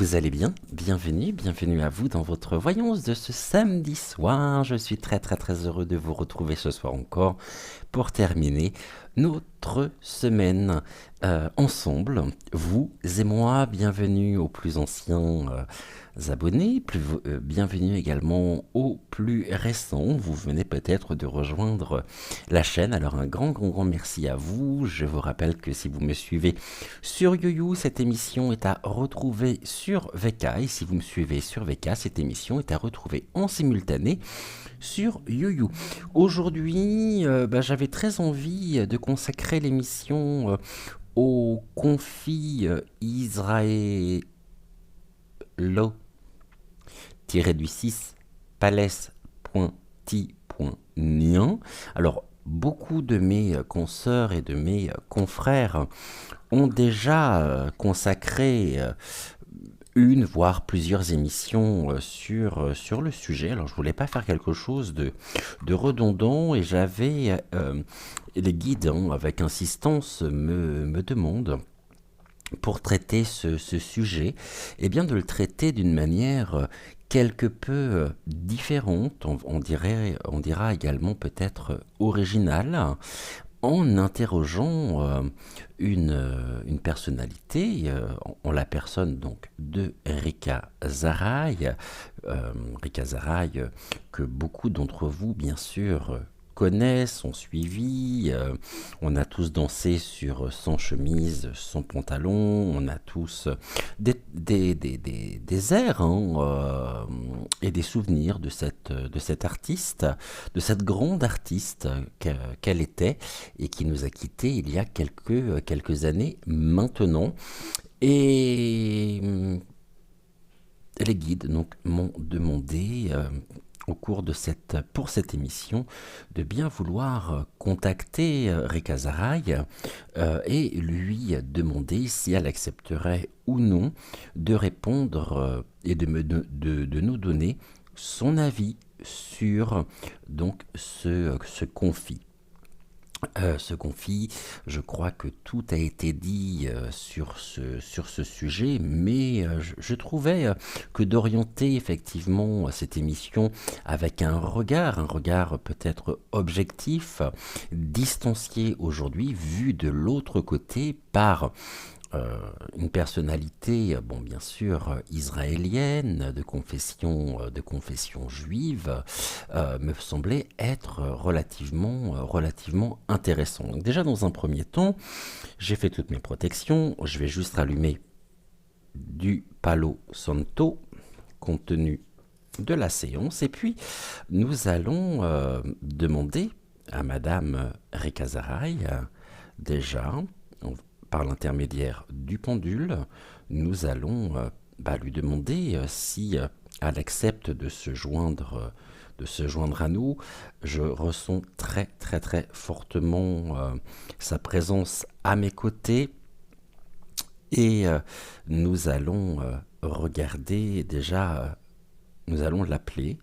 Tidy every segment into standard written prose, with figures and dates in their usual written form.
Vous allez bien? Bienvenue à vous dans votre voyance de ce samedi soir. Je suis très heureux de vous retrouver ce soir encore pour terminer notre semaine ensemble. Vous et moi, bienvenue aux plus anciens abonnés, bienvenue également aux plus récents. Vous venez peut-être de rejoindre la chaîne, alors un grand merci à vous. Je vous rappelle que si vous me suivez sur YouYou, cette émission est à retrouver sur VK, et si vous me suivez sur VK, cette émission est à retrouver en simultané sur YouYou. Aujourd'hui, j'avais très envie de consacrer l'émission au conflit israélo-6 palès.ti.nian. Alors, beaucoup de mes consoeurs et de mes confrères ont déjà consacré une, voire plusieurs émissions sur le sujet. Alors, je voulais pas faire quelque chose de redondant et j'avais les guides, avec insistance, me demandent pour traiter ce sujet, eh bien de le traiter d'une manière quelque peu différente, on dira également peut-être originale, en interrogeant une personnalité, en la personne donc de Rika Zaraï, que beaucoup d'entre vous bien sûr connaissent, ont suivi. On a tous dansé sur Sans chemise, sans pantalon. On a tous des airs et des souvenirs de cette artiste, de cette grande artiste qu'elle était et qui nous a quittés il y a quelques années maintenant. Et les guides donc m'ont demandé au cours de pour cette émission de bien vouloir contacter Rika Zaraï et lui demander si elle accepterait ou non de répondre et de nous donner son avis sur donc ce conflit. Ce conflit, je crois que tout a été dit sur ce sujet, mais je trouvais que d'orienter effectivement cette émission avec un regard peut-être objectif, distancié aujourd'hui, vu de l'autre côté par une personnalité, bon bien sûr israélienne, de confession juive, me semblait être relativement intéressant. Donc déjà dans un premier temps, j'ai fait toutes mes protections, je vais juste rallumer du Palo Santo compte tenu de la séance, et puis nous allons demander à Madame Rika Zaraï déjà, par l'intermédiaire du pendule, nous allons lui demander si elle accepte de se joindre à nous. Je ressens très fortement sa présence à mes côtés et nous allons regarder déjà. Nous allons l'appeler,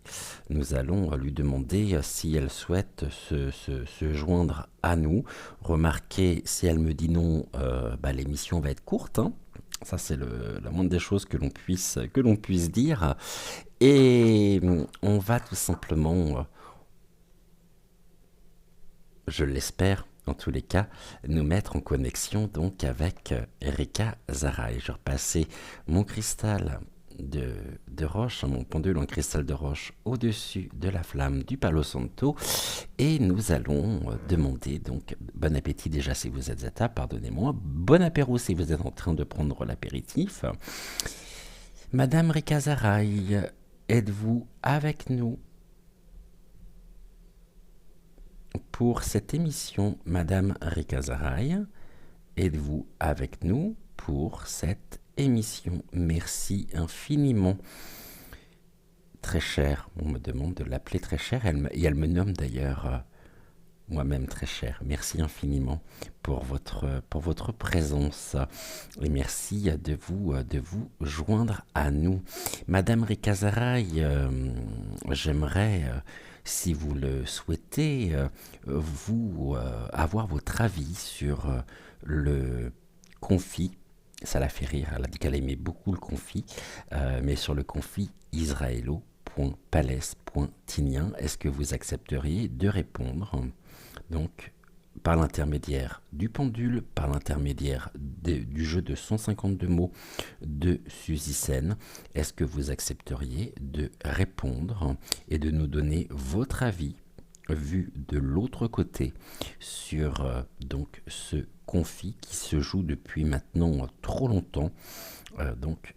nous allons lui demander si elle souhaite se joindre à nous. Remarquez, si elle me dit non, l'émission va être courte. Ça, c'est la moindre des choses que l'on puisse dire. Et on va tout simplement, je l'espère, en tous les cas, nous mettre en connexion donc avec Rika Zaraï. Je repassais mon cristal de roche, mon pendule en cristal de roche au-dessus de la flamme du Palo Santo, et nous allons demander donc bon appétit déjà si vous êtes à table, pardonnez-moi, bon apéro si vous êtes en train de prendre l'apéritif. Madame Rika Zaraï, êtes-vous avec nous pour cette émission? Madame Rika Zaraï, êtes-vous avec nous pour cette émission? Merci infiniment. Très cher, on me demande de l'appeler très cher, et elle me nomme d'ailleurs moi-même très cher. Merci infiniment pour votre présence et merci de vous joindre à nous. Madame Rika Zaraï, j'aimerais, si vous le souhaitez, avoir votre avis sur le conflit Ça l'a fait rire, elle a dit qu'elle aimait beaucoup le confit, mais sur le confit israélo.palès.tinien, est-ce que vous accepteriez de répondre donc par l'intermédiaire du pendule, par l'intermédiaire du jeu de 152 mots de Suzy Sen? Est-ce que vous accepteriez de répondre et de nous donner votre avis vu de l'autre côté sur donc ce conflit qui se joue depuis maintenant trop longtemps, donc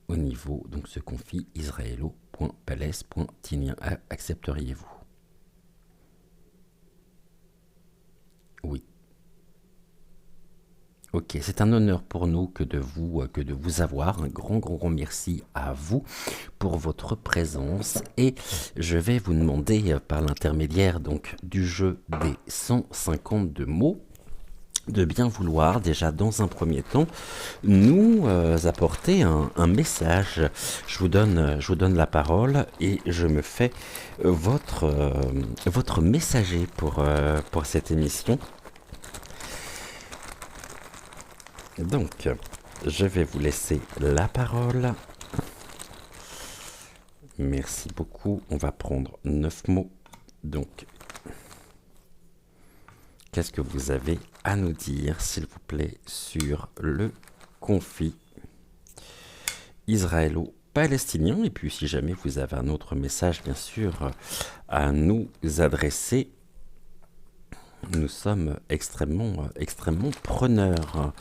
au niveau donc ce conflit israélo.palès.tinien? Accepteriez-vous? Oui. Ok, c'est un honneur pour nous que de vous avoir. Un grand, grand, grand merci à vous pour votre présence. Et je vais vous demander, par l'intermédiaire donc du jeu des 152 mots, de bien vouloir déjà dans un premier temps nous apporter un message. Je vous donne la parole et je me fais votre messager pour cette émission. Donc, je vais vous laisser la parole. Merci beaucoup. On va prendre 9 mots. Donc, qu'est-ce que vous avez à nous dire, s'il vous plaît, sur le conflit israélo-palestinien? Et puis, si jamais vous avez un autre message, bien sûr, à nous adresser, nous sommes extrêmement, extrêmement preneurs.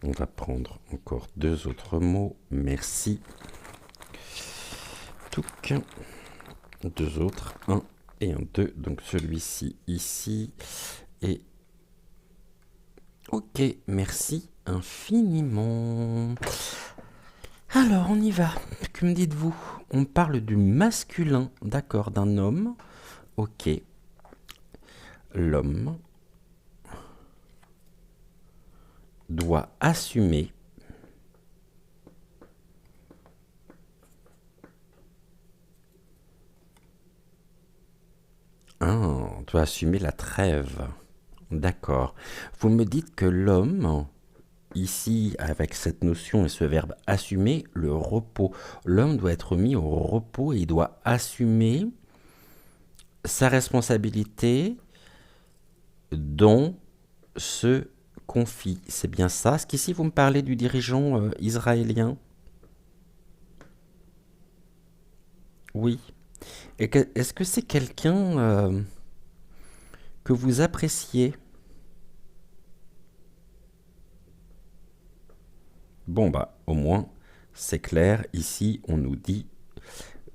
On va prendre encore 2 autres mots. Merci. Touc. 2 autres. 1 et un 2. Donc celui-ci ici. Et ok, merci infiniment. Alors, on y va. Que me dites-vous? On parle du masculin, d'accord, d'un homme. Ok. L'homme doit assumer doit assumer la trêve. D'accord. Vous me dites que l'homme, ici, avec cette notion et ce verbe assumer, le repos. L'homme doit être mis au repos et il doit assumer sa responsabilité dans ce conflit. C'est bien ça? Est-ce qu'ici vous me parlez du dirigeant israélien? Oui. Est-ce que c'est quelqu'un que vous appréciez? Bon, bah, au moins, c'est clair. Ici, on nous dit,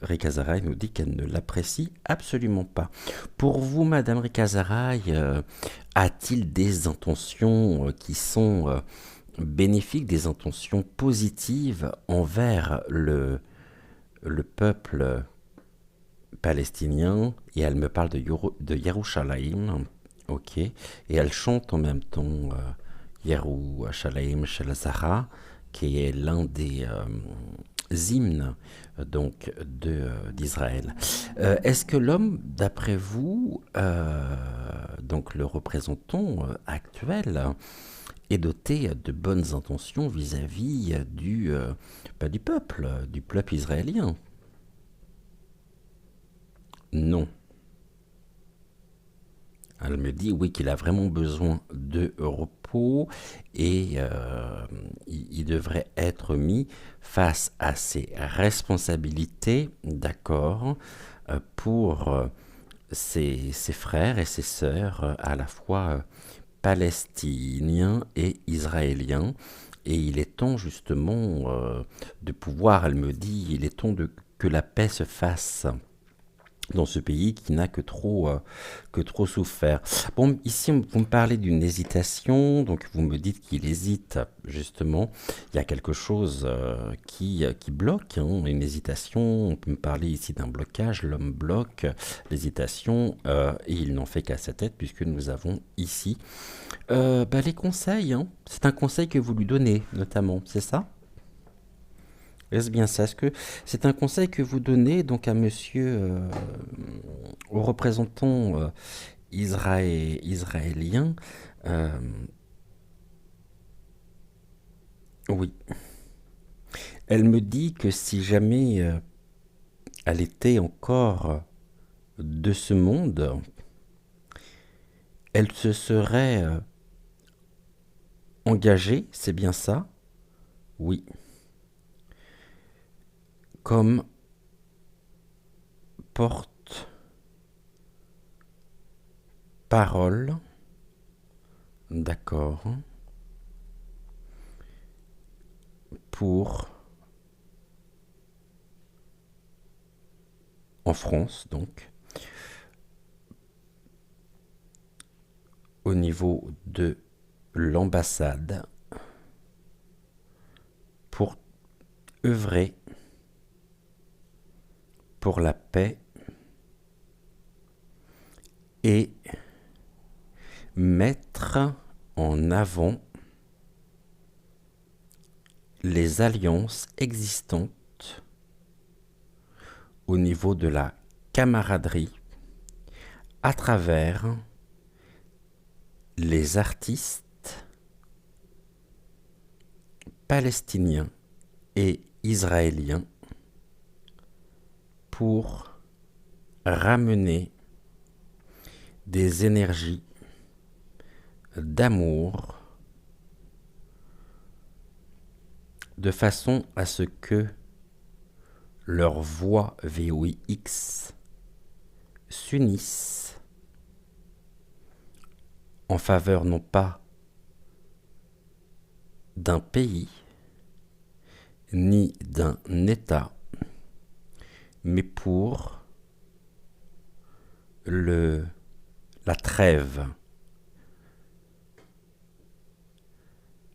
Rikazaray nous dit qu'elle ne l'apprécie absolument pas. Pour vous, Madame Rikazaray, a-t-il des intentions qui sont bénéfiques, des intentions positives envers le peuple palestinien? Et elle me parle de Yerushalayim, ok, et elle chante en même temps Yerushalayim Shel Zahra, qui est l'un des hymnes donc d'Israël. Est-ce que l'homme, d'après vous, donc le représentant actuel, est doté de bonnes intentions vis-à-vis du peuple israélien? Non. Elle me dit oui qu'il a vraiment besoin de repos et il devrait être mis face à ses responsabilités, d'accord, pour ses frères et ses sœurs à la fois palestiniens et israéliens. Et il est temps justement de pouvoir, elle me dit, il est temps que la paix se fasse dans ce pays qui n'a que trop souffert. Bon, ici, vous me parlez d'une hésitation, donc vous me dites qu'il hésite, justement. Il y a quelque chose qui bloque, hein, une hésitation. On peut me parler ici d'un blocage. L'homme bloque l'hésitation et il n'en fait qu'à sa tête, puisque nous avons ici les conseils. Hein. C'est un conseil que vous lui donnez, notamment, c'est ça? Est-ce bien ça? Est-ce que c'est un conseil que vous donnez donc à monsieur, au représentant israélien, euh, oui, elle me dit que si jamais elle était encore de ce monde, elle se serait engagée, c'est bien ça? Oui, comme porte-parole, d'accord, pour, en France donc, au niveau de l'ambassade, pour œuvrer pour la paix et mettre en avant les alliances existantes au niveau de la camaraderie à travers les artistes palestiniens et israéliens pour ramener des énergies d'amour de façon à ce que leurs voix VOIX s'unissent en faveur non pas d'un pays ni d'un État, mais pour la trêve.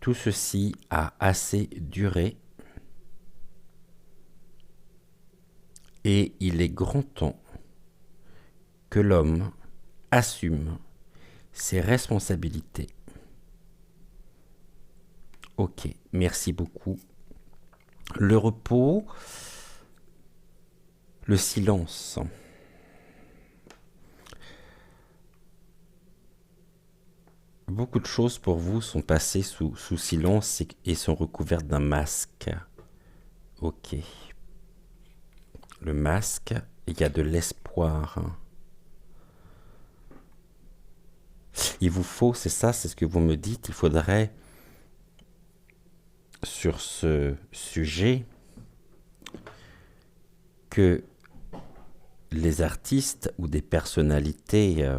Tout ceci a assez duré et il est grand temps que l'homme assume ses responsabilités. Ok, merci beaucoup. Le repos, le silence. Beaucoup de choses pour vous sont passées sous silence et sont recouvertes d'un masque. Ok. Le masque, il y a de l'espoir. Il vous faut, c'est ça, c'est ce que vous me dites, il faudrait, sur ce sujet, que les artistes ou des personnalités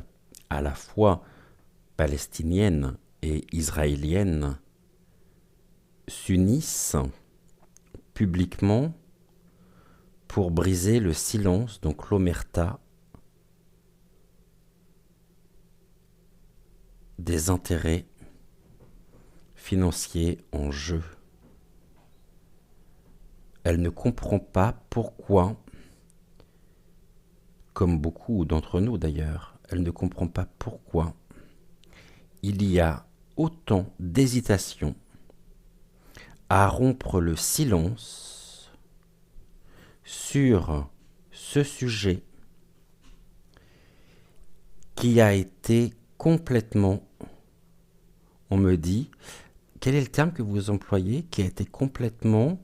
à la fois palestiniennes et israéliennes s'unissent publiquement pour briser le silence, donc l'omerta, des intérêts financiers en jeu. Elle ne comprend pas pourquoi, comme beaucoup d'entre nous d'ailleurs, elle ne comprend pas pourquoi il y a autant d'hésitation à rompre le silence sur ce sujet qui a été complètement, on me dit, quel est le terme que vous employez, qui a été complètement,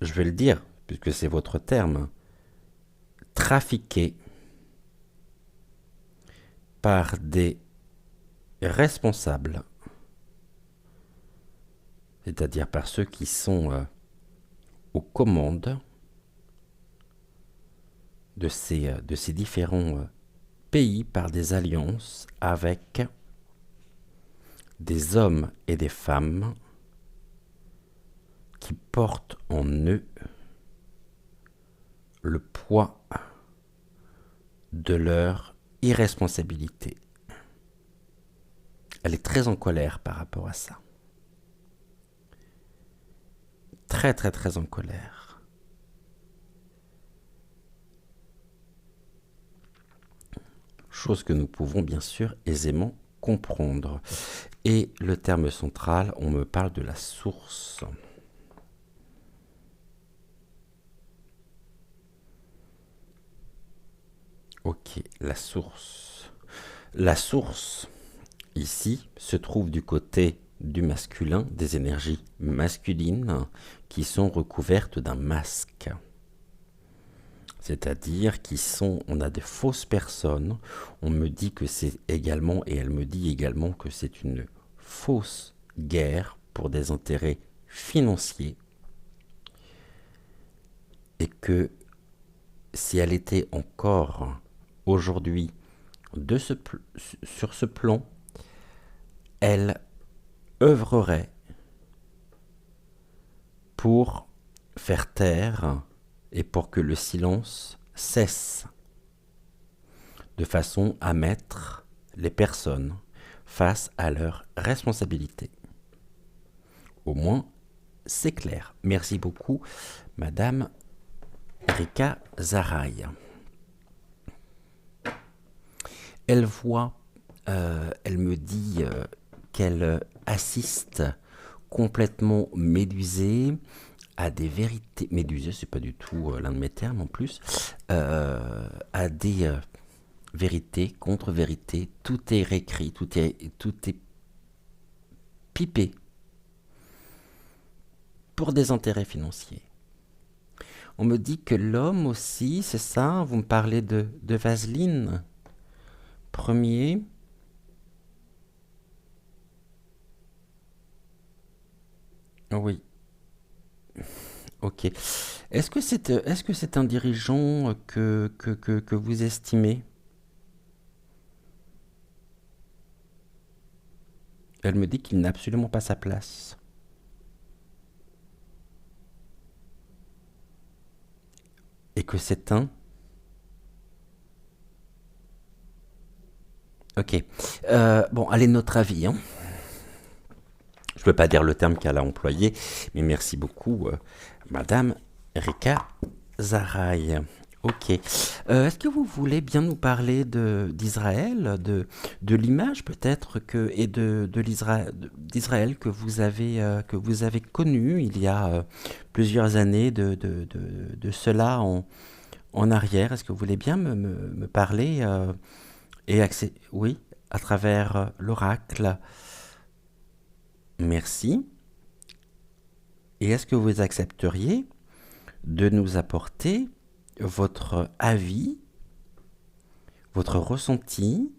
je vais le dire, puisque c'est votre terme, trafiqué par des responsables, c'est-à-dire par ceux qui sont aux commandes de ces différents pays, par des alliances avec des hommes et des femmes qui portent en eux le poids de leur irresponsabilité. Elle est très en colère par rapport à ça. Très très très en colère. Chose que nous pouvons bien sûr aisément comprendre. Et le terme central, on me parle de la source. Ok, la source. La source, ici, se trouve du côté du masculin, des énergies masculines qui sont recouvertes d'un masque. C'est-à-dire on a des fausses personnes. On me dit que c'est également, et elle me dit également que c'est une fausse guerre pour des intérêts financiers. Et que si elle était encore aujourd'hui sur ce plan, elle œuvrerait pour faire taire et pour que le silence cesse, de façon à mettre les personnes face à leurs responsabilités. Au moins, c'est clair. Merci beaucoup, Madame Rika Zaraï. Elle voit, elle me dit qu'elle assiste complètement médusée à des vérités. Médusée, c'est pas du tout l'un de mes termes en plus. À des vérités, contre-vérités. Tout est réécrit, tout est pipé pour des intérêts financiers. On me dit que l'homme aussi, c'est ça. Vous me parlez de Vaseline. Premier. Oui. Ok. Est-ce que c'est un dirigeant que vous estimez? Elle me dit qu'il n'a absolument pas sa place. Et que c'est un... Ok. Bon, allez, notre avis. Hein. Je ne peux pas dire le terme qu'elle a employé, mais merci beaucoup, Madame Rika Zaraï. Ok. Est-ce que vous voulez bien nous parler d'Israël, de l'image peut-être et d'Israël que vous avez connu il y a plusieurs années de cela en arrière? Est-ce que vous voulez bien me parler oui, à travers l'oracle? Merci. Et est-ce que vous accepteriez de nous apporter votre avis, votre ressenti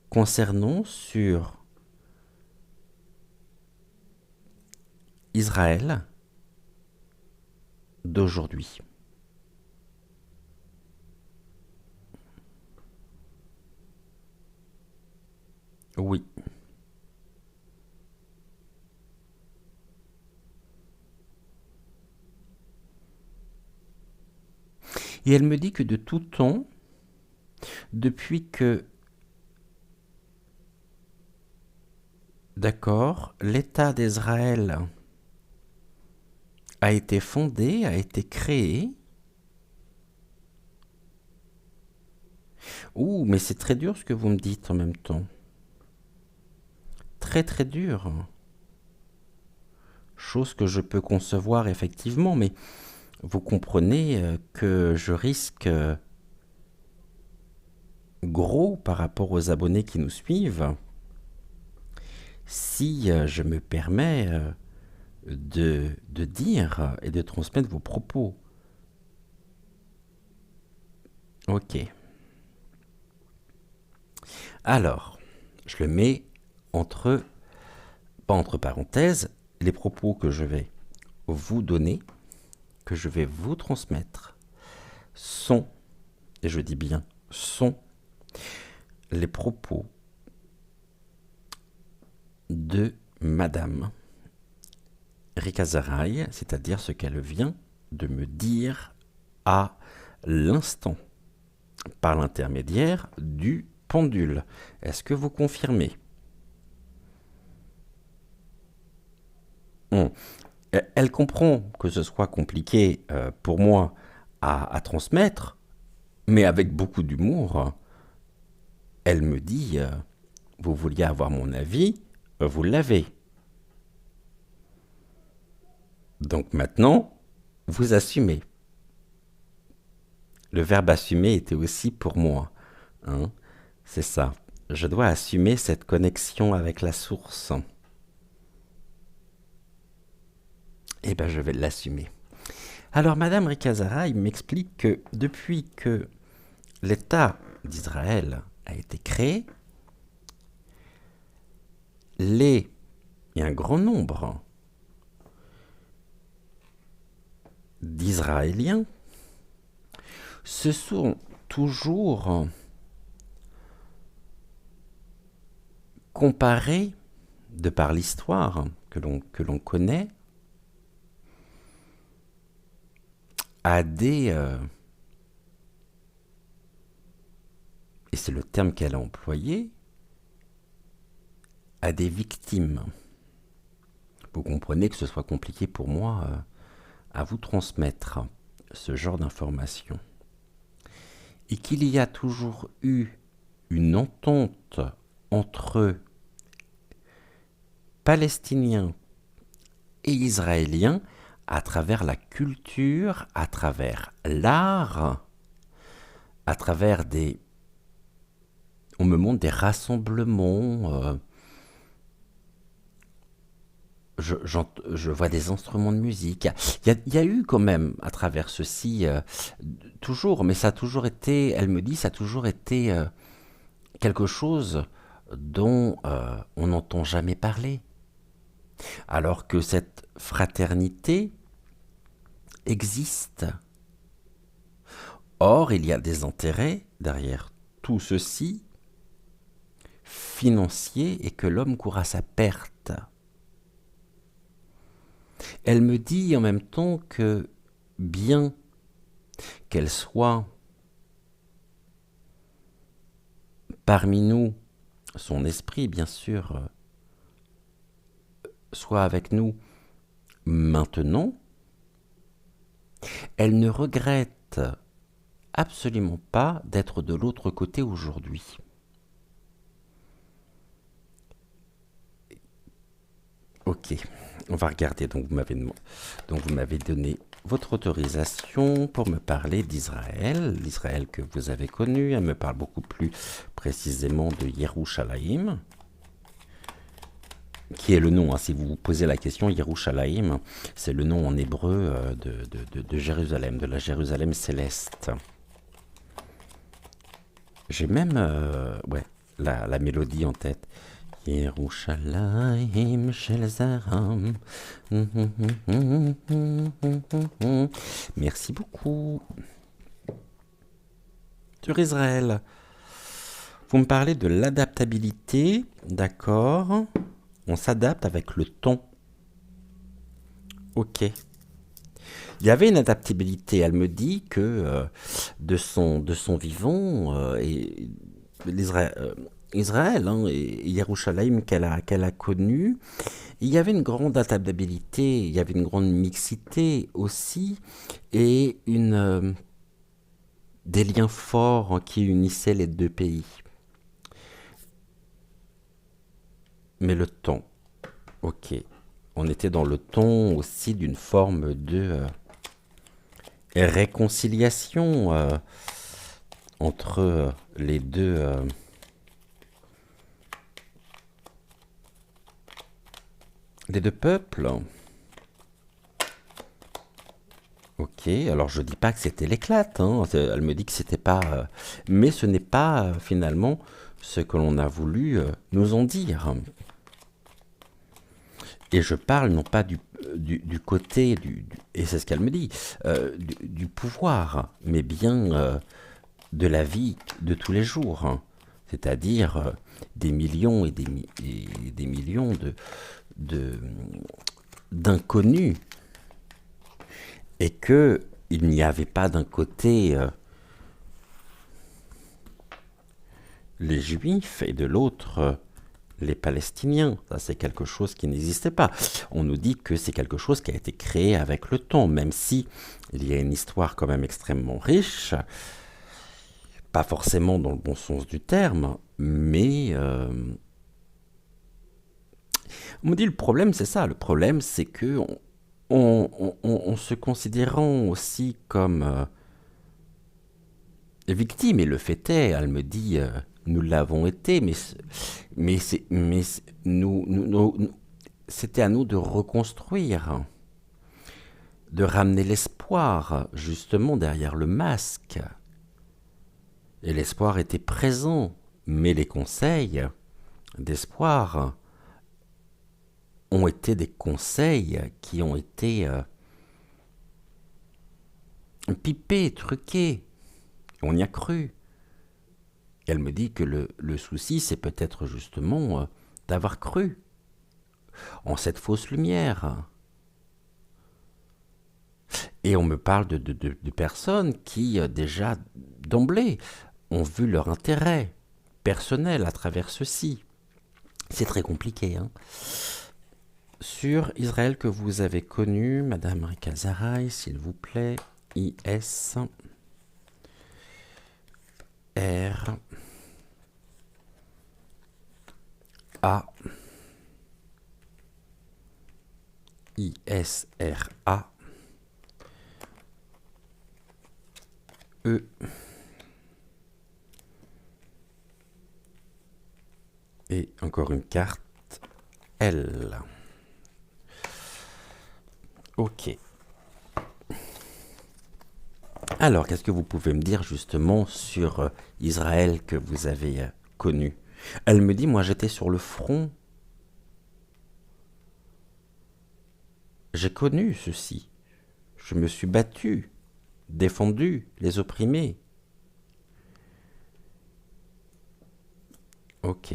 concernant sur Israël d'aujourd'hui? Oui. Et elle me dit que de tout temps, depuis que, d'accord, l'État d'Israël a été fondé, a été créé. Ouh, mais c'est très dur ce que vous me dites en même temps. Très très dur. Chose que je peux concevoir effectivement, mais vous comprenez que je risque gros par rapport aux abonnés qui nous suivent si je me permets de dire et de transmettre vos propos. Ok. Alors, je le mets pas entre parenthèses, les propos que je vais vous donner, que je vais vous transmettre, sont, et je dis bien sont, les propos de Madame Rika Zaraï, c'est-à-dire ce qu'elle vient de me dire à l'instant, par l'intermédiaire du pendule. Est-ce que vous confirmez? Elle comprend que ce soit compliqué pour moi à transmettre, mais avec beaucoup d'humour. Elle me dit, vous vouliez avoir mon avis, vous l'avez. Donc maintenant, vous assumez. Le verbe assumer était aussi pour moi hein. C'est ça. Je dois assumer cette connexion avec la source. Eh ben, je vais l'assumer. Alors, Madame Ricazara, il m'explique que depuis que l'État d'Israël a été créé, il y a un grand nombre d'Israéliens se sont toujours comparés, de par l'histoire que l'on connaît, à des... et c'est le terme qu'elle a employé, à des victimes. Vous comprenez que ce soit compliqué pour moi à vous transmettre ce genre d'informations. Et qu'il y a toujours eu une entente entre Palestiniens et Israéliens à travers la culture, à travers l'art, à travers des... On me montre des rassemblements, je vois des instruments de musique. Il y a eu quand même à travers ceci, toujours, mais ça a toujours été, elle me dit, ça a toujours été quelque chose dont on n'entend jamais parler. Alors que cette fraternité existe. Or, il y a des intérêts derrière tout ceci, financiers, et que l'homme court à sa perte. Elle me dit en même temps que, bien qu'elle soit parmi nous, son esprit bien sûr, soit avec nous maintenant, elle ne regrette absolument pas d'être de l'autre côté aujourd'hui. Ok, on va regarder. Donc vous m'avez donné votre autorisation pour me parler d'Israël, l'Israël que vous avez connu. Elle me parle beaucoup plus précisément de Yerushalayim, qui est le nom, hein, si vous vous posez la question, Yerushalayim, c'est le nom en hébreu de Jérusalem, de la Jérusalem céleste. J'ai même la mélodie en tête. Yerushalayim shel Zaram. Merci beaucoup. Sur Israël, vous me parlez de l'adaptabilité, d'accord. On s'adapte avec le temps. Ok. Il y avait une adaptabilité. Elle me dit que de son vivant, Israël, hein, et Yerushalayim qu'elle a connu, il y avait une grande adaptabilité, il y avait une grande mixité aussi, et des liens forts qui unissaient les deux pays. Mais le temps, ok. On était dans le ton aussi d'une forme de réconciliation entre les deux peuples. Ok, alors je dis pas que c'était l'éclate, hein. Elle me dit que c'était pas... mais ce n'est pas finalement ce que l'on a voulu nous en dire. Et je parle non pas du côté, et c'est ce qu'elle me dit, du pouvoir, mais bien de la vie de tous les jours, hein. C'est-à-dire des millions et des millions d'inconnus, et que il n'y avait pas d'un côté les Juifs et de l'autre les Palestiniens. Ça, c'est quelque chose qui n'existait pas. On nous dit que c'est quelque chose qui a été créé avec le temps, même si il y a une histoire quand même extrêmement riche, pas forcément dans le bon sens du terme, mais on me dit le problème, c'est ça. Le problème, c'est que on se considérant aussi comme victime, et le fait est, elle me dit, nous l'avons été, c'était à nous de reconstruire, de ramener l'espoir, justement, derrière le masque. Et l'espoir était présent, mais les conseils d'espoir ont été des conseils qui ont été pipés, truqués. On y a cru. Et elle me dit que le souci, c'est peut-être justement d'avoir cru en cette fausse lumière. Et on me parle de personnes qui, déjà d'emblée, ont vu leur intérêt personnel à travers ceci. C'est très compliqué. Hein. Sur Israël que vous avez connu, Madame Rikazaray, s'il vous plaît, I-S R A I-S-R-A E et encore une carte L. Ok. Alors, qu'est-ce que vous pouvez me dire justement sur Israël que vous avez connu? Elle me dit, moi j'étais sur le front. J'ai connu ceci. Je me suis battu, défendu les opprimés. Ok.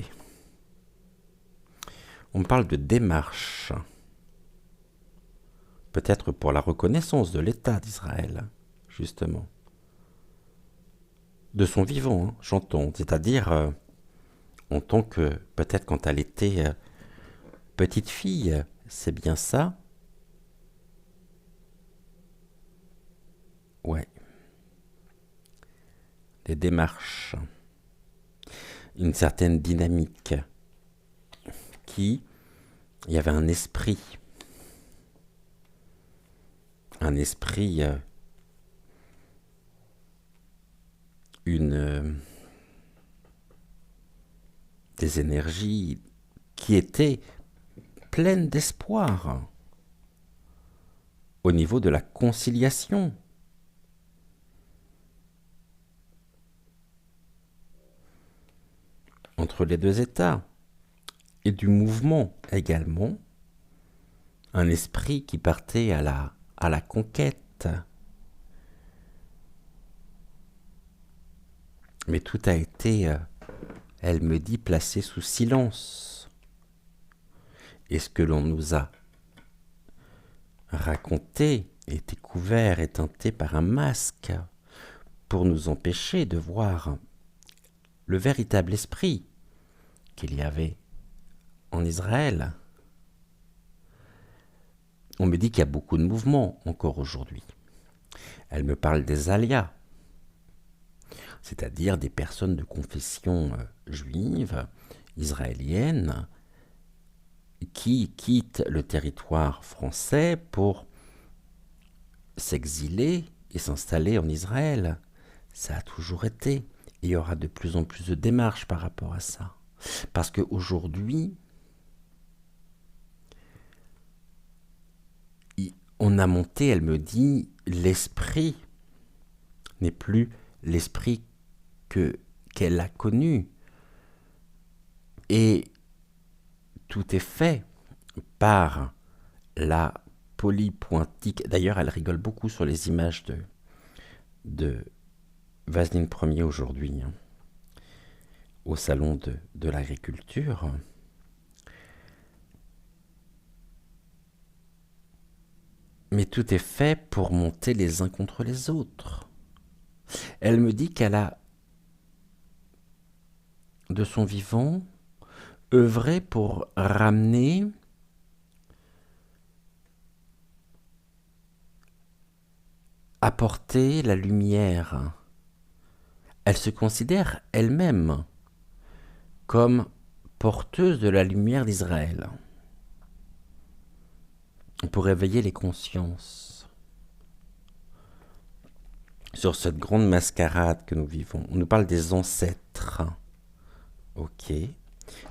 On parle de démarche. Peut-être pour la reconnaissance de l'État d'Israël, justement. De son vivant, hein, j'entends. C'est-à-dire, en tant que, peut-être quand elle était petite fille, c'est bien ça? Ouais. Des démarches. Une certaine dynamique. Il y avait un esprit. Un esprit, des énergies qui étaient pleines d'espoir au niveau de la conciliation. Entre les deux États et du mouvement également, un esprit qui partait à la conquête. Mais tout a été, elle me dit, placé sous silence. Et ce que l'on nous a raconté était couvert et teinté par un masque pour nous empêcher de voir le véritable esprit qu'il y avait en Israël. On me dit qu'il y a beaucoup de mouvements encore aujourd'hui. Elle me parle des alias, c'est-à-dire des personnes de confession juive, israélienne, qui quittent le territoire français pour s'exiler et s'installer en Israël. Ça a toujours été. Et il y aura de plus en plus de démarches par rapport à ça. Parce qu'aujourd'hui, on a monté, elle me dit, l'esprit n'est plus l'esprit qu'elle a connu. Et tout est fait par la polypointique. D'ailleurs, elle rigole beaucoup sur les images de Vaseline Ier aujourd'hui, hein, au salon de l'agriculture. Mais tout est fait pour monter les uns contre les autres. Elle me dit qu'elle a, de son vivant, œuvré pour ramener apporter la lumière. Elle se considère elle-même comme porteuse de la lumière d'Israël pour éveiller les consciences. sur cette grande mascarade que nous vivons. On nous parle des ancêtres. Ok.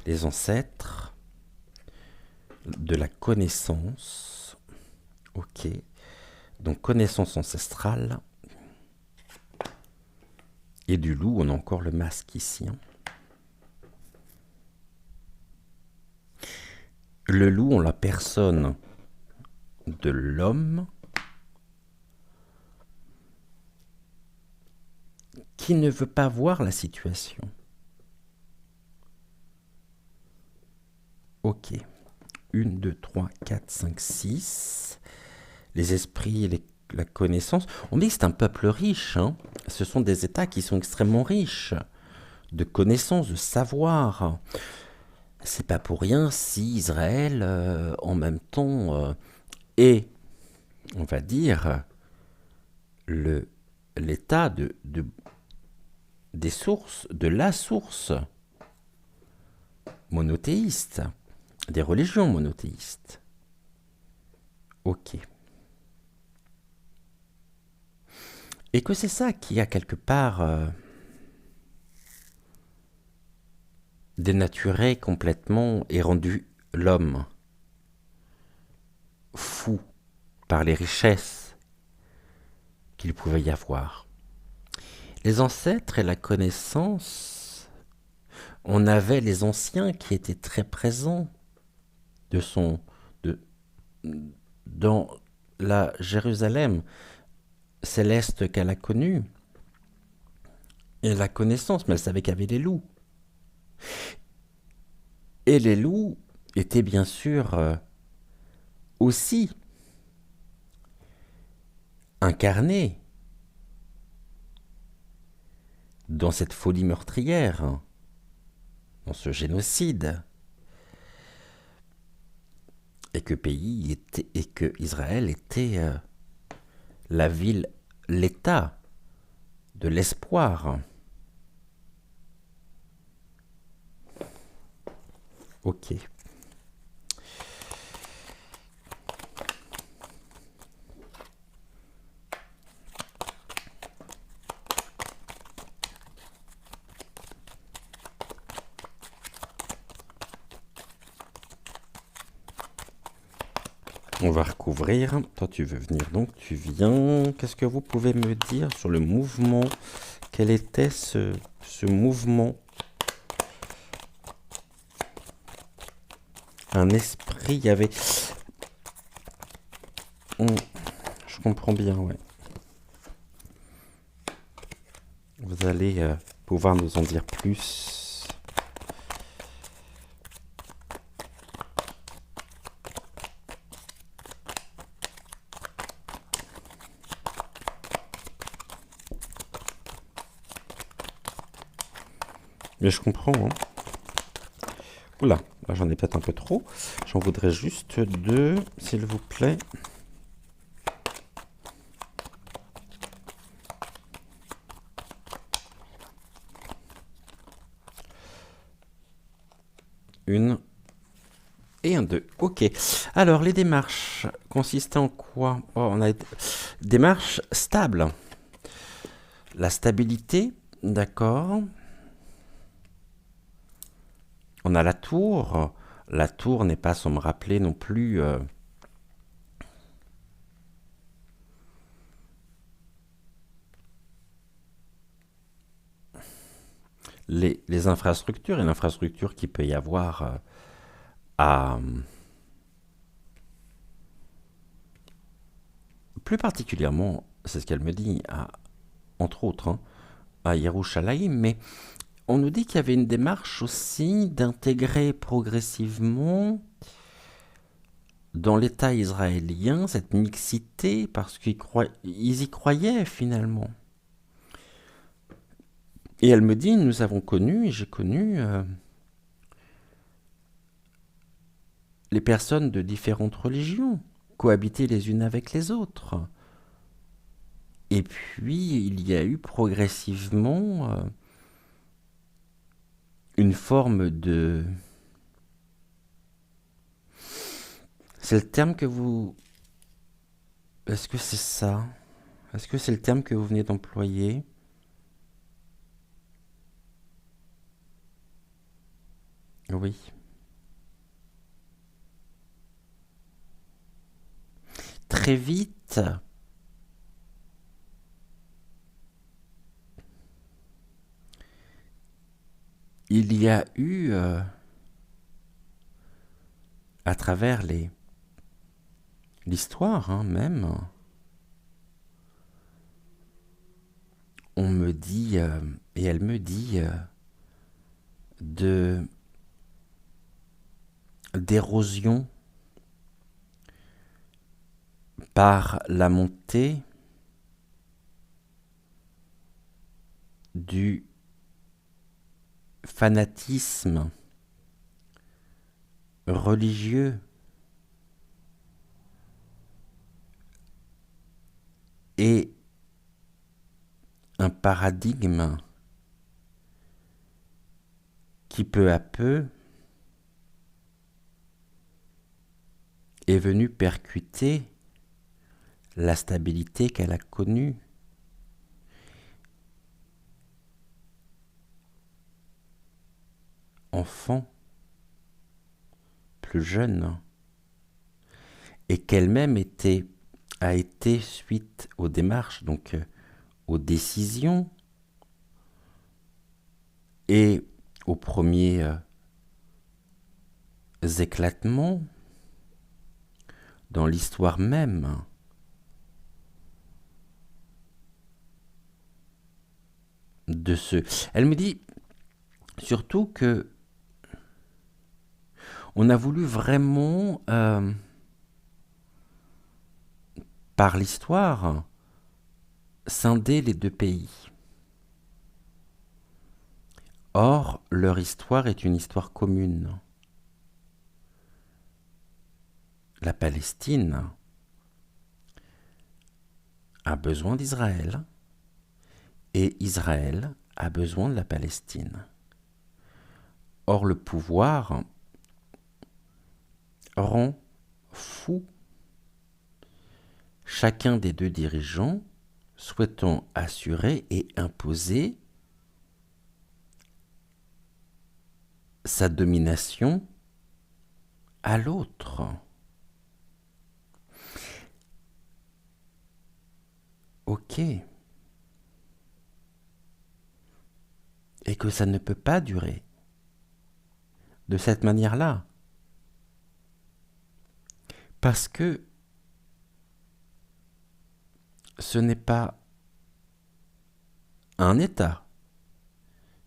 Les ancêtres de la connaissance. Ok. Donc connaissance ancestrale. Et du loup, on a encore le masque ici. Le loup, on la personne de l'homme qui ne veut pas voir la situation. Ok. 1, 2, 3, 4, 5, 6. Les esprits, la connaissance. On dit que c'est un peuple riche. Ce sont des États qui sont extrêmement riches de connaissances, de savoir. C'est pas pour rien si Israël, en même temps, est, on va dire, l'état des sources, de la source monothéiste, des religions monothéistes. Ok. Et que c'est ça qui a quelque part dénaturé complètement et rendu l'homme fou par les richesses qu'il pouvait y avoir. Les ancêtres et la connaissance, on avait les anciens qui étaient très présents dans la Jérusalem céleste qu'elle a connue. Et la connaissance, mais elle savait qu'il y avait les loups. Et les loups étaient bien sûr aussi incarnés dans cette folie meurtrière, dans ce génocide, et que Israël était la ville, l'état de l'espoir. Ok. On va recouvrir. Toi, tu veux venir, donc tu viens. Qu'est-ce que vous pouvez me dire sur le mouvement? Quel était ce mouvement? Un esprit, il y avait... je comprends bien, ouais. Vous allez pouvoir nous en dire plus. Mais je comprends, Oula, là j'en ai peut-être un peu trop. J'en voudrais juste 2, s'il vous plaît. Une et un 2. Ok. Alors, les démarches consistaient en quoi? On a démarche stable. La stabilité, d'accord. On a la tour. La tour n'est pas, sans me rappeler non plus, les infrastructures et l'infrastructure qu'il peut y avoir plus particulièrement, c'est ce qu'elle me dit, entre autres, à Yerushalayim, mais on nous dit qu'il y avait une démarche aussi d'intégrer progressivement dans l'État israélien cette mixité, parce qu'ils y croyaient finalement. Et elle me dit, nous avons connu, et j'ai connu les personnes de différentes religions cohabiter les unes avec les autres. Et puis, il y a eu progressivement une forme de... C'est le terme que vous... Est-ce que c'est ça? Est-ce que c'est le terme que vous venez d'employer? Oui. Très vite, il y a eu, à travers l'histoire même, on me dit, et elle me dit, de d'érosion par la montée du fanatisme religieux et un paradigme qui peu à peu est venu percuter la stabilité qu'elle a connue. Enfant, plus jeune, et qu'elle-même a été suite aux démarches, donc aux décisions et aux premiers éclatements dans l'histoire même de ce. Elle me dit surtout que on a voulu vraiment, par l'histoire, scinder les deux pays. Or, leur histoire est une histoire commune. La Palestine a besoin d'Israël et Israël a besoin de la Palestine. Or, le pouvoir rend fou chacun des deux dirigeants souhaitant assurer et imposer sa domination à l'autre. Ok. Et que ça ne peut pas durer de cette manière-là. Parce que ce n'est pas un État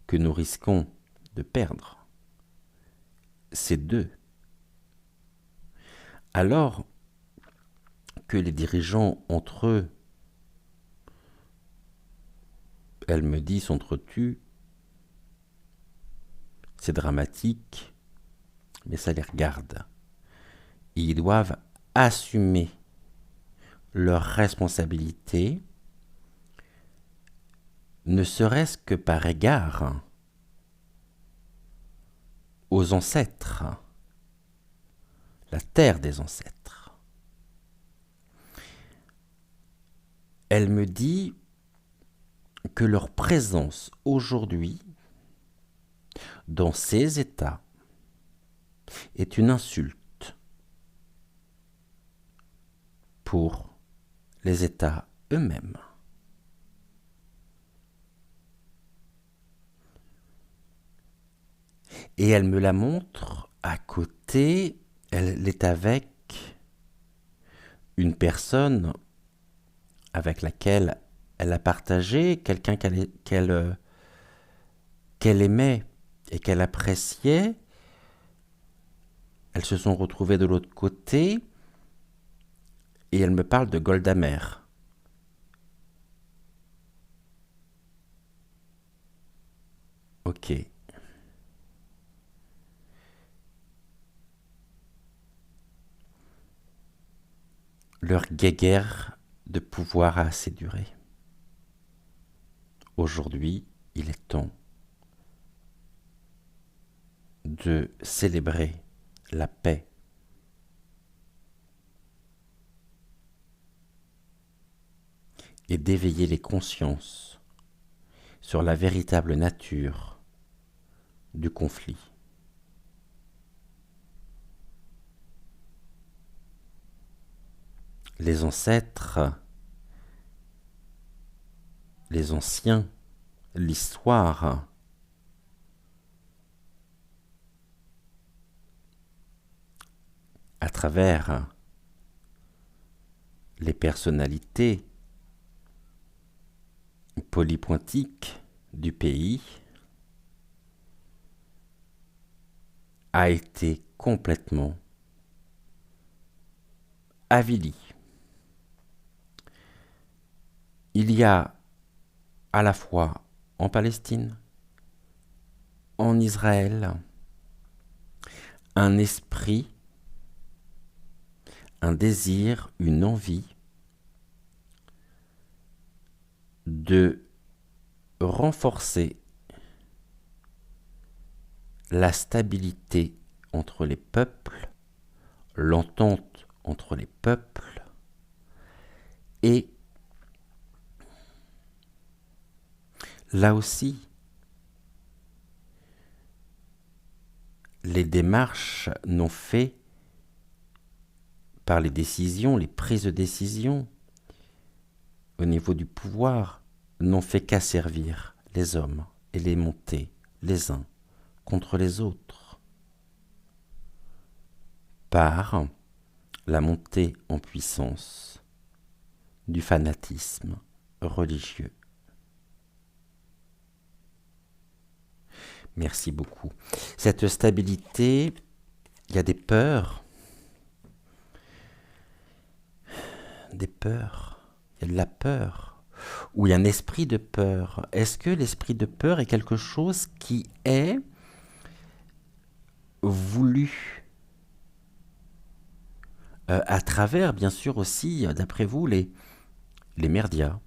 que nous risquons de perdre. C'est deux. Alors que les dirigeants entre eux, elle me dit, s'entretuent, c'est dramatique, mais ça les regarde. Ils doivent assumer leurs responsabilités, ne serait-ce que par égard aux ancêtres, la terre des ancêtres. Elle me dit que leur présence aujourd'hui dans ces États est une insulte pour les États eux-mêmes. Et elle me la montre à côté, elle est avec une personne avec laquelle elle a partagé, quelqu'un qu'elle aimait et qu'elle appréciait. Elles se sont retrouvées de l'autre côté et elle me parle de Golda Meir. Ok. Leur guéguerre de pouvoir a assez duré. Aujourd'hui, il est temps de célébrer la paix et d'éveiller les consciences sur la véritable nature du conflit. Les ancêtres, les anciens, l'histoire à travers les personnalités polypointiques du pays a été complètement avili. Il y a à la fois en Palestine, en Israël, un esprit, un désir, une envie de renforcer la stabilité entre les peuples, l'entente entre les peuples et là aussi, les démarches n'ont fait par les décisions, les prises de décision au niveau du pouvoir, n'ont fait qu'asservir les hommes et les monter les uns contre les autres par la montée en puissance du fanatisme religieux. Merci beaucoup. Cette stabilité, il y a des peurs, il y a de la peur, ou il y a un esprit de peur. Est-ce que l'esprit de peur est quelque chose qui est voulu à travers, bien sûr aussi, d'après vous, les merdias?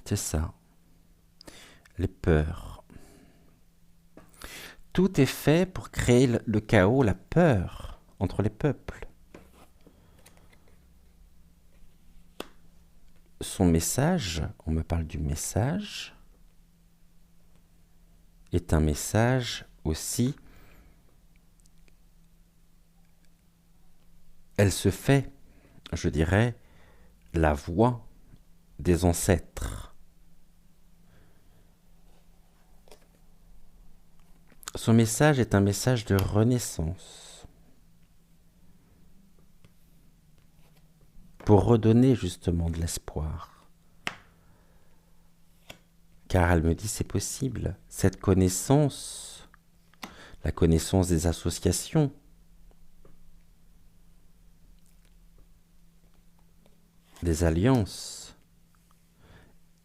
C'est ça, les peurs. Tout est fait pour créer le chaos, la peur entre les peuples. Son message, on me parle du message, est un message aussi. Elle se fait, je dirais, la voix des ancêtres. Son message est un message de renaissance. Pour redonner justement de l'espoir. Car elle me dit c'est possible. Cette connaissance, la connaissance des associations, des alliances,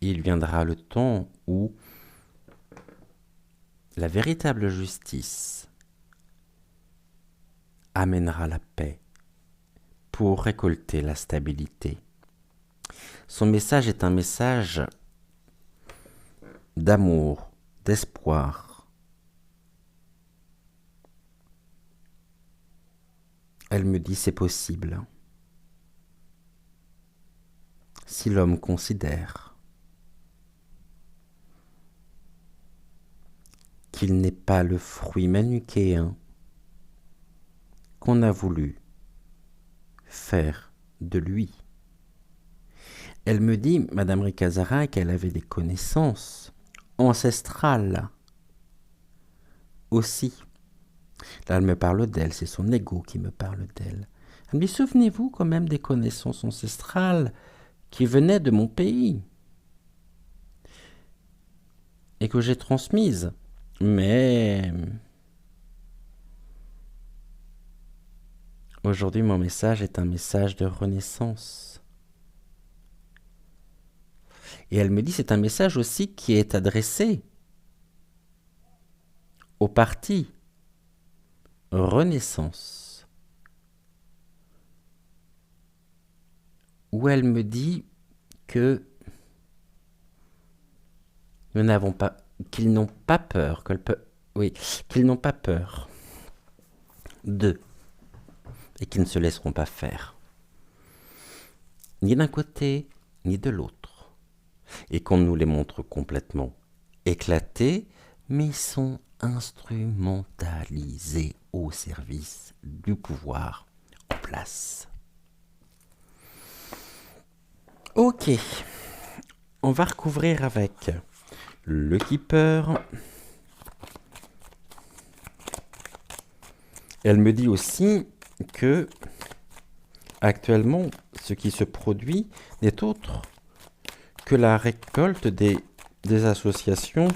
il viendra le temps où la véritable justice amènera la paix pour récolter la stabilité. Son message est un message d'amour, d'espoir. Elle me dit c'est possible. Si l'homme considère qu'il n'est pas le fruit manichéen qu'on a voulu faire de lui. Elle me dit, Madame Ricazara, qu'elle avait des connaissances ancestrales aussi. Là, elle me parle d'elle, c'est son ego qui me parle d'elle. Elle me dit, souvenez-vous quand même des connaissances ancestrales qui venaient de mon pays et que j'ai transmises. Mais aujourd'hui, mon message est un message de renaissance. Et elle me dit, c'est un message aussi qui est adressé au parti Renaissance, où elle me dit que Nous n'avons pas, qu'ils n'ont pas peur, oui, qu'ils n'ont pas peur d'eux et qu'ils ne se laisseront pas faire, ni d'un côté ni de l'autre, et qu'on nous les montre complètement éclatés, mais sont instrumentalisés au service du pouvoir en place. Ok, on va recouvrir avec le keeper. Elle me dit aussi que actuellement, ce qui se produit n'est autre que la récolte des associations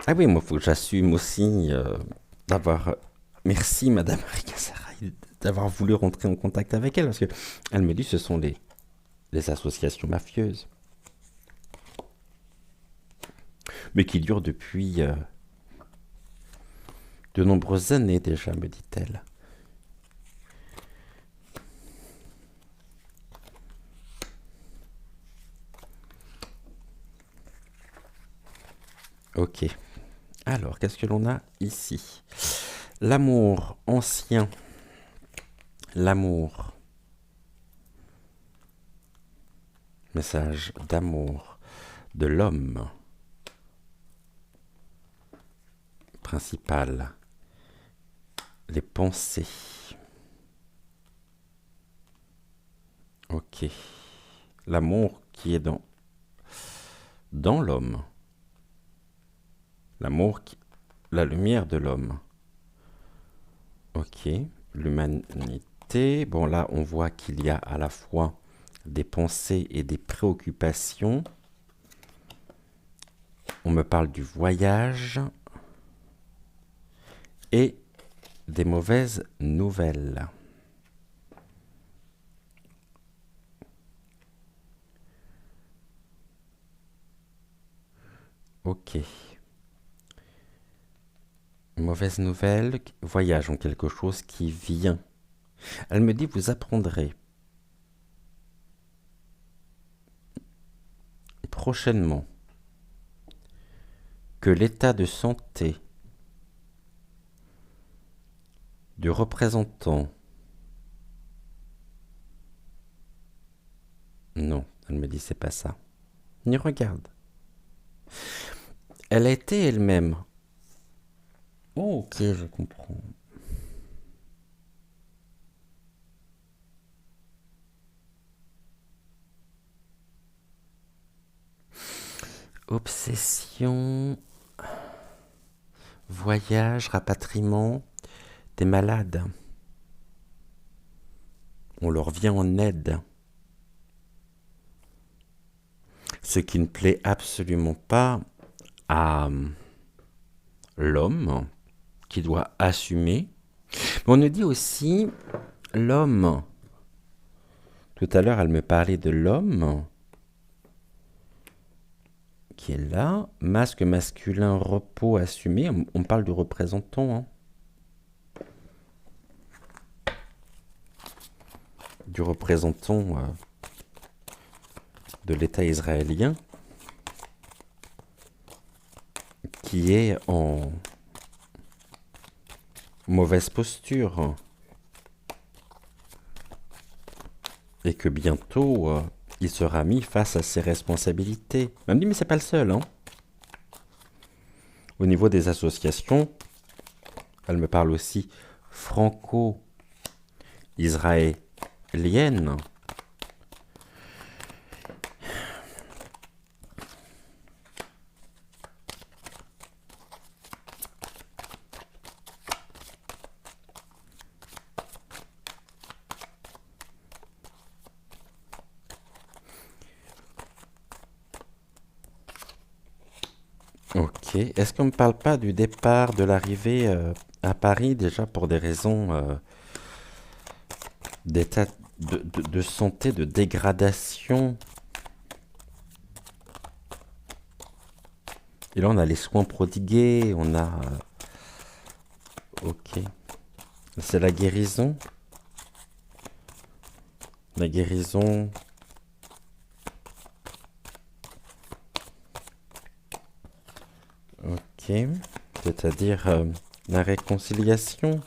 Ah oui, moi, il faut que j'assume aussi d'avoir... Merci, Madame Rika Sarai, d'avoir voulu rentrer en contact avec elle, parce que elle me dit que ce sont les associations mafieuses, mais qui durent depuis de nombreuses années déjà, me dit-elle. Ok. Alors, qu'est-ce que l'on a ici? L'amour ancien. L'amour. Message d'amour de l'homme principal. Les pensées. Ok. L'amour qui est dans l'homme. L'amour, la lumière de l'homme. Ok. L'humanité. Bon, là, on voit qu'il y a à la fois des pensées et des préoccupations. On me parle du voyage et des mauvaises nouvelles. Ok. Mauvaise nouvelle, voyage en quelque chose qui vient. Elle me dit, vous apprendrez prochainement que l'état de santé du représentant... Non, elle me dit, c'est pas ça. Ni regarde. Elle a été elle-même. Oh, ok, je comprends. Obsession, voyage, rapatriement, des malades. On leur vient en aide. Ce qui ne plaît absolument pas à l'homme qui doit assumer. Mais on nous dit aussi l'homme. Tout à l'heure, elle me parlait de l'homme qui est là. Masque masculin, repos assumé. On parle du représentant. Hein. Du représentant de l'État israélien qui est en mauvaise posture et que bientôt il sera mis face à ses responsabilités. Elle me dit mais c'est pas le seul. Hein. Au niveau des associations, elle me parle aussi franco-israélienne. Ok. Est-ce qu'on ne parle pas du départ, de l'arrivée à Paris, déjà pour des raisons d'état de santé, de dégradation? Et là, on a les soins prodigués, on a... ok. C'est la guérison. La guérison. Ok. C'est-à-dire la réconciliation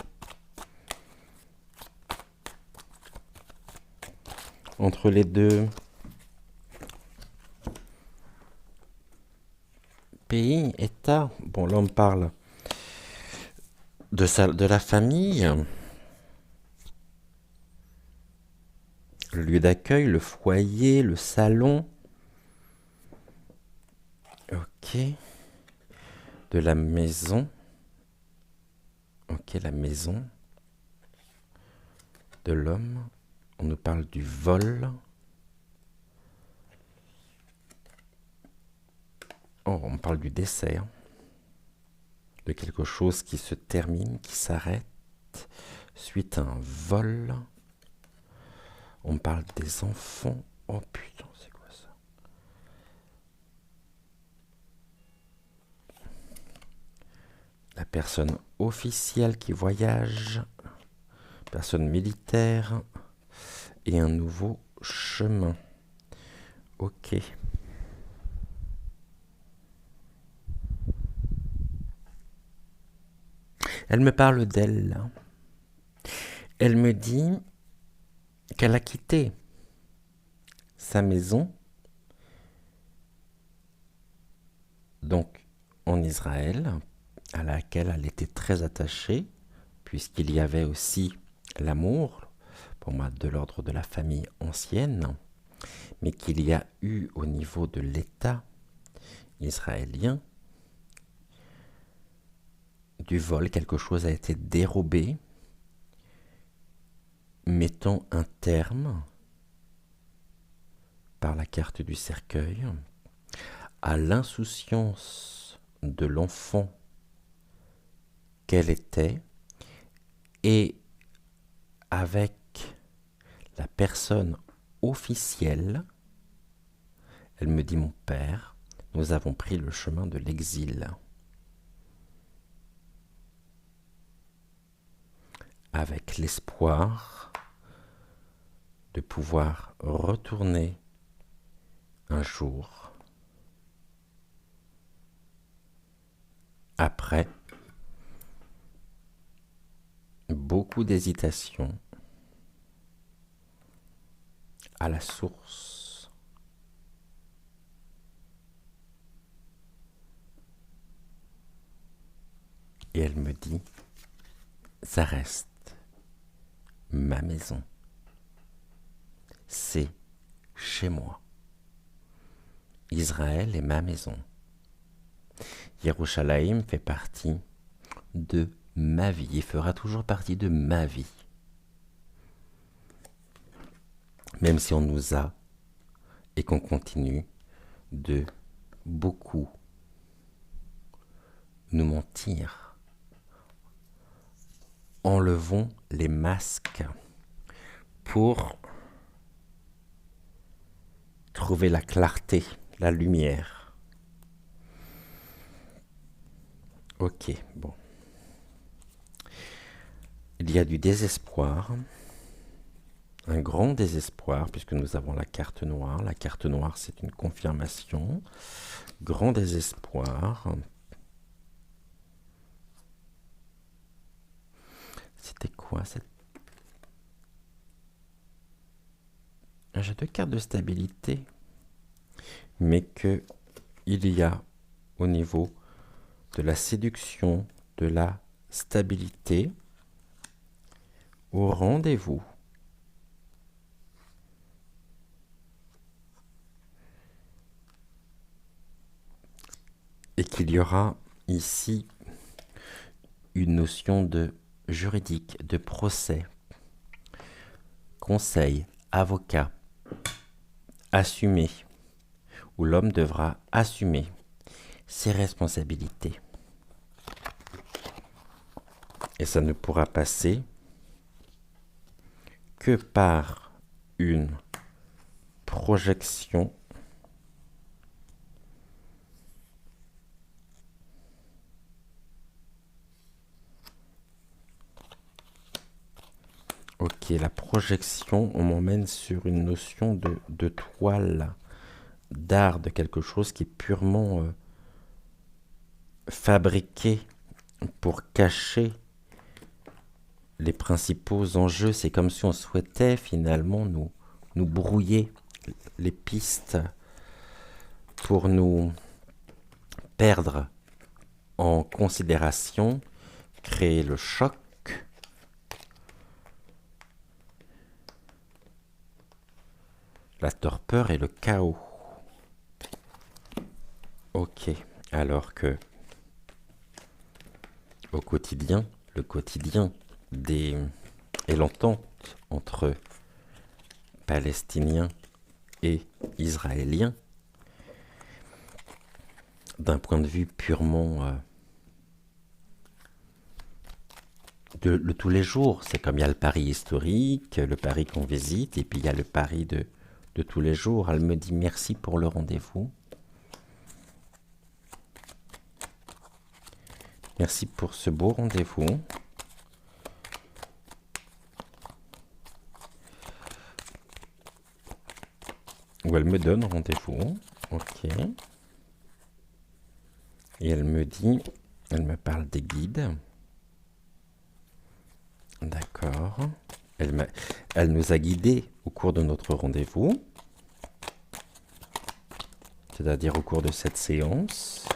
entre les deux pays, États. Bon, là on parle de la famille, le lieu d'accueil, le foyer, le salon. Ok. De la maison. Ok, la maison de l'homme. On nous parle du vol. Oh, on parle du décès. De quelque chose qui se termine, qui s'arrête suite à un vol. On parle des enfants. Oh putain, c'est quoi ça? La personne officielle qui voyage, personne militaire et un nouveau chemin. Ok. Elle me parle d'elle. Elle me dit qu'elle a quitté sa maison, donc en Israël, à laquelle elle était très attachée, puisqu'il y avait aussi l'amour, pour moi, de l'ordre de la famille ancienne, mais qu'il y a eu au niveau de l'État israélien du vol, quelque chose a été dérobé, mettant un terme par la carte du cercueil à l'insouciance de l'enfant qu'elle était et avec la personne officielle, elle me dit mon père, nous avons pris le chemin de l'exil. Avec l'espoir de pouvoir retourner un jour après beaucoup d'hésitation à la source. Et elle me dit, ça reste ma maison. C'est chez moi. Israël est ma maison. Yerushalayim fait partie de ma vie et fera toujours partie de ma vie. Même si on nous a et qu'on continue de beaucoup nous mentir. Enlevons les masques pour trouver la clarté, la lumière. Ok, bon. Il y a du désespoir, un grand désespoir, puisque nous avons la carte noire. La carte noire, c'est une confirmation. Grand désespoir. C'était quoi cette... J'ai deux cartes de stabilité, mais que il y a au niveau de la séduction, de la stabilité, au rendez-vous. Et qu'il y aura ici une notion de juridique, de procès, conseil, avocat, assumé, où l'homme devra assumer ses responsabilités. Et ça ne pourra passer que par une projection Ok, la projection, on m'emmène sur une notion de toile, d'art, de quelque chose qui est purement fabriqué pour cacher les principaux enjeux. C'est comme si on souhaitait finalement nous brouiller les pistes pour nous perdre en considération, créer le choc, la torpeur et le chaos. Ok, alors que au quotidien, le quotidien et l'entente entre Palestiniens et Israéliens, d'un point de vue purement de tous les jours. C'est comme il y a le Paris historique, le Paris qu'on visite, et puis il y a le Paris de tous les jours. Elle me dit merci pour le rendez-vous. Merci pour ce beau rendez-vous. Où elle me donne rendez-vous. Ok. Et elle me dit, elle me parle des guides. D'accord. Elle nous a guidés au cours de notre rendez-vous, c'est-à-dire au cours de cette séance.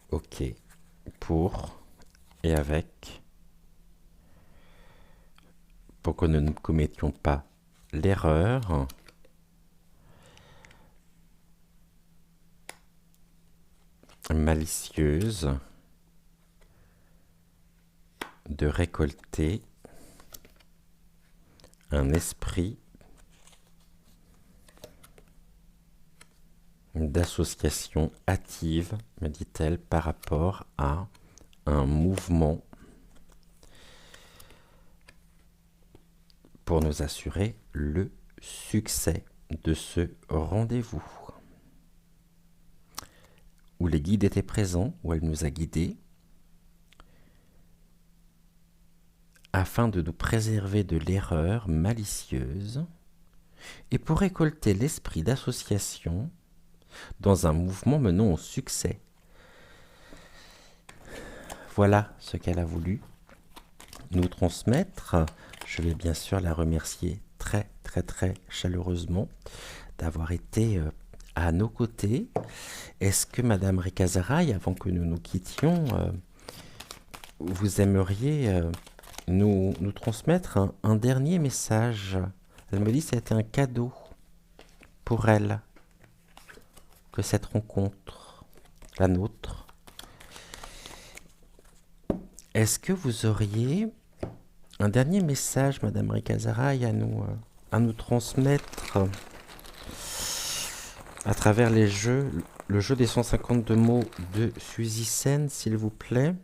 Ok. Pour et avec, pour que nous ne commettions pas l'erreur malicieuse de récolter un esprit d'association hâtive, me dit-elle, par rapport à un mouvement pour nous assurer le succès de ce rendez-vous. Où les guides étaient présents, où elle nous a guidés, afin de nous préserver de l'erreur malicieuse et pour récolter l'esprit d'association dans un mouvement menant au succès. Voilà ce qu'elle a voulu nous transmettre. Je vais bien sûr la remercier très chaleureusement d'avoir été à nos côtés. Est-ce que Madame Rekazaraï, avant que nous nous quittions, vous aimeriez nous transmettre un dernier message? Elle me dit que c'était un cadeau pour elle, que cette rencontre, la nôtre. Est-ce que vous auriez un dernier message, Madame Rekazaraï, à nous transmettre à travers le jeu des 152 mots de Suzy Sen, s'il vous plaît?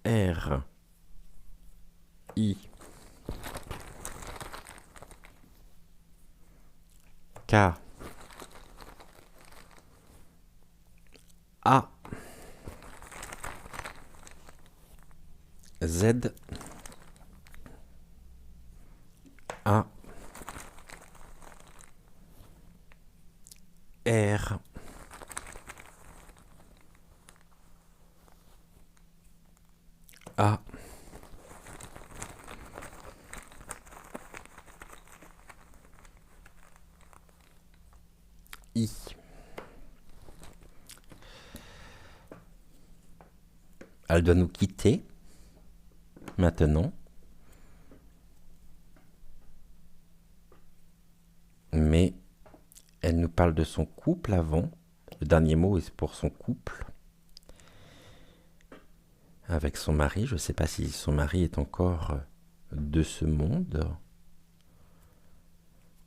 R I K A Z A R A I. Elle doit nous quitter maintenant. Mais elle nous parle de son couple avant. Le dernier mot est pour son couple. Avec son mari. Je ne sais pas si son mari est encore de ce monde.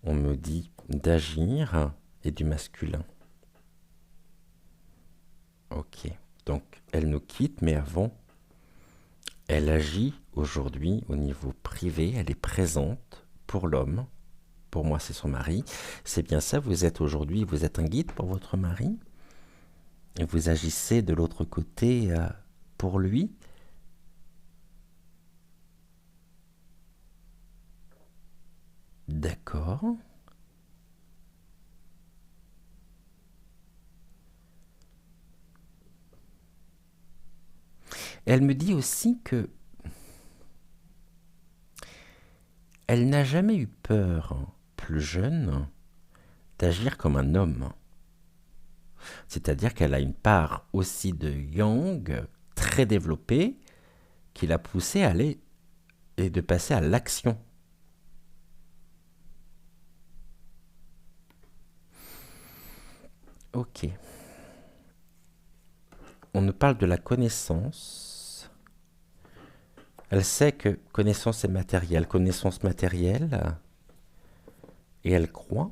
On me dit d'agir et du masculin. Ok. Donc, elle nous quitte, mais avant, elle agit aujourd'hui au niveau privé. Elle est présente pour l'homme. Pour moi, c'est son mari. C'est bien ça, vous êtes aujourd'hui, vous êtes un guide pour votre mari. Et vous agissez de l'autre côté pour lui. D'accord. Elle me dit aussi que elle n'a jamais eu peur, plus jeune, d'agir comme un homme. C'est-à-dire qu'elle a une part aussi de yang très développée qui l'a poussée à aller et de passer à l'action. Ok. On nous parle de la connaissance. Elle sait que connaissance est matérielle, connaissance matérielle, et elle croit,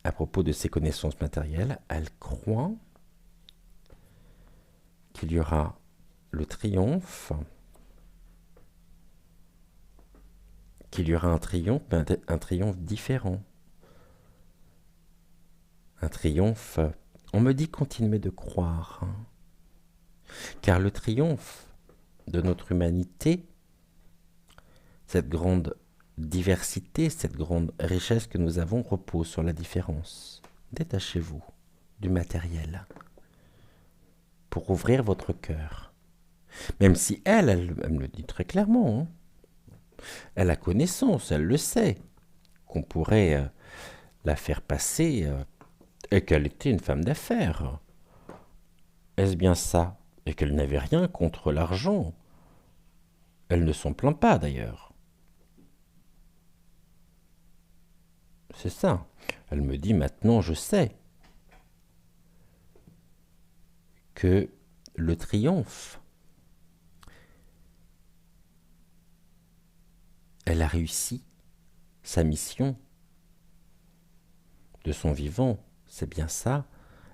à propos de ces connaissances matérielles, elle croit qu'il y aura le triomphe, qu'il y aura un triomphe différent. Un triomphe, on me dit continuez de croire, car le triomphe de notre humanité, cette grande diversité, cette grande richesse que nous avons repose sur la différence. Détachez-vous du matériel pour ouvrir votre cœur. Même si elle me le dit très clairement, hein. Elle a connaissance, elle le sait, qu'on pourrait la faire passer et qu'elle était une femme d'affaires. Est-ce bien ça? Et qu'elle n'avait rien contre l'argent. Elle ne s'en plaint pas d'ailleurs. C'est ça. Elle me dit maintenant je sais que le triomphe, elle a réussi sa mission de son vivant, c'est bien ça,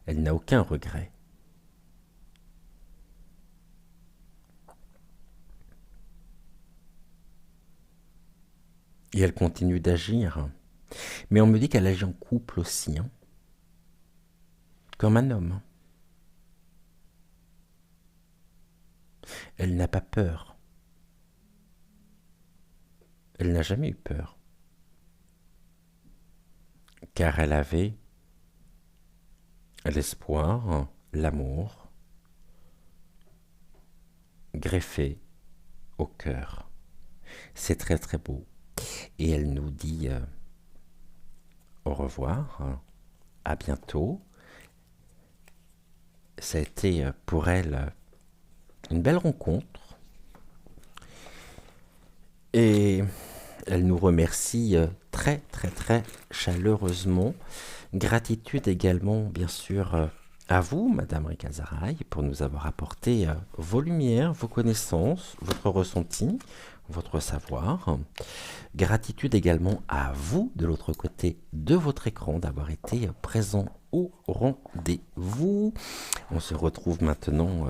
elle n'a aucun regret. Et elle continue d'agir. Mais on me dit qu'elle agit en couple aussi, hein, comme un homme. Elle n'a pas peur. Elle n'a jamais eu peur. Car elle avait l'espoir, l'amour, greffé au cœur. C'est très très beau. Et elle nous dit au revoir, à bientôt. Ça a été pour elle une belle rencontre. Et elle nous remercie très très très chaleureusement. Gratitude également bien sûr à vous, Madame Recaseraille, pour nous avoir apporté vos lumières, vos connaissances, votre ressenti, votre savoir. Gratitude également à vous de l'autre côté de votre écran d'avoir été présent au rendez-vous. On se retrouve maintenant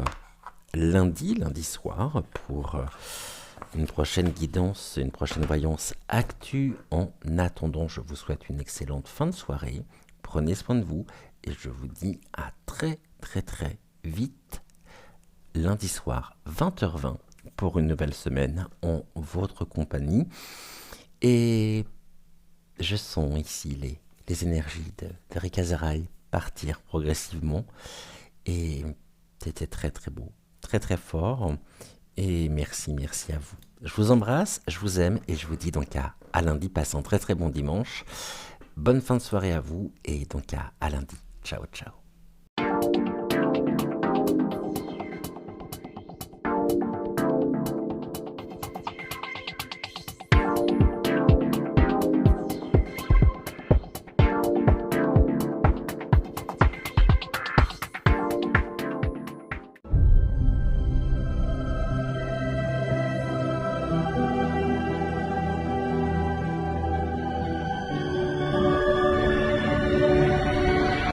lundi soir pour une prochaine guidance, une prochaine voyance actu. En attendant, je vous souhaite une excellente fin de soirée. Prenez soin de vous et je vous dis à très très très vite lundi soir 20h20 pour une nouvelle semaine en votre compagnie. Et je sens ici les énergies de Recaseraille partir progressivement et c'était très très beau, très très fort. Et merci à vous. Je vous embrasse, je vous aime et je vous dis donc à lundi. Passez un très très bon dimanche. Bonne fin de soirée à vous et donc à lundi. Ciao, ciao.